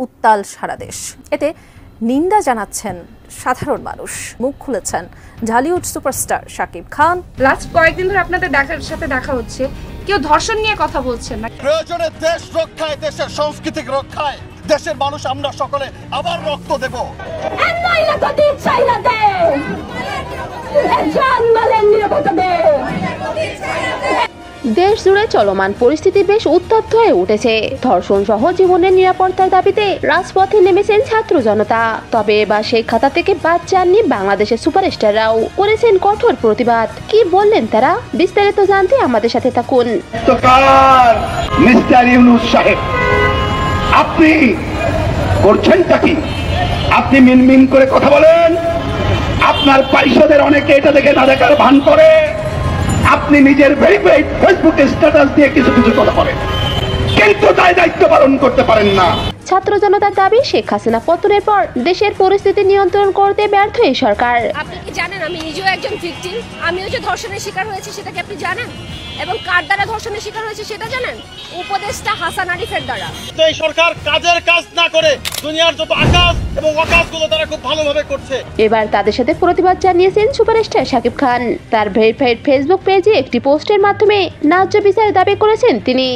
উত্তাল সারা দেশ। এতে নিন্দা জানাচ্ছেন সাধারণ মানুষ। মুখ খুলেছেন ঢালিউড সুপারস্টার শাকিব খান। লাস্ট কয়েকদিন ধরে আপনাদের সাথে দেখা হচ্ছে, কেউ ধর্ষণ নিয়ে কথা বলছেন না। প্রয়োজনে দেশ রক্ষায়, দেশের সংস্কৃতি রক্ষায় দেশের মানুষ আমরা সকলে আবার রক্ত দেব। দেশ জুড়ে চলমান পরিস্থিতি বেশ উত্তপ্ত হয়ে উঠেছে। ধর্ষণ সহ জীবনের নিরাপত্তার দাবিতে রাজপথে নেমেছেন ছাত্র জনতা। তবে এবার সেই খাতা থেকে বাদ যাননি বাংলাদেশের সুপারস্টাররাও, করেছেন কঠোর প্রতিবাদ। কি বললেন তারা, বিস্তারিত জানতে আমাদের সাথে থাকুন। মিস্টার ইউনূস সাহেব, আপনি করছেনটা কি? আপনি মিনমিন করে কথা বলেন, আপনার পরিষদের অনেকে এটা দেখে না দেখার ভান করে। আপনি নিজের ভেরিফাইড ফেসবুকে স্ট্যাটাস দিয়ে কিছু কিছু কথা বলেন, কিন্তু তাই দায়িত্ব পালন করতে পারেন না। ছাত্র জনতার দাবি, শেখ হাসিনা পতনের পর দেশের পরিস্থিতি নিয়ন্ত্রণ করতে ব্যর্থ এই সরকার। আপনি কি জানেন আমি নিজেও একজন ভিকটিম? আমিও যে ধর্ষণের শিকার হয়েছি সেটা কি আপনি জানেন? এবং কার দ্বারা ধর্ষণের শিকার হয়েছে সেটা জানেন? উপদেষ্টা হাসান আরিফের দ্বারা। এই সরকার কাজের কাজ না করে দুনিয়ার যত আকাশ এবং অকাশগুলো তারা খুব ভালোভাবে করছে। এবার তাদের সাথে প্রতিবাদ জানিয়েছেন সুপারস্টার শাকিব খান। তার ভেরিফাইড ফেসবুক পেজে একটি পোস্টের মাধ্যমে ন্যায্য বিচার দাবি করেছেন তিনি।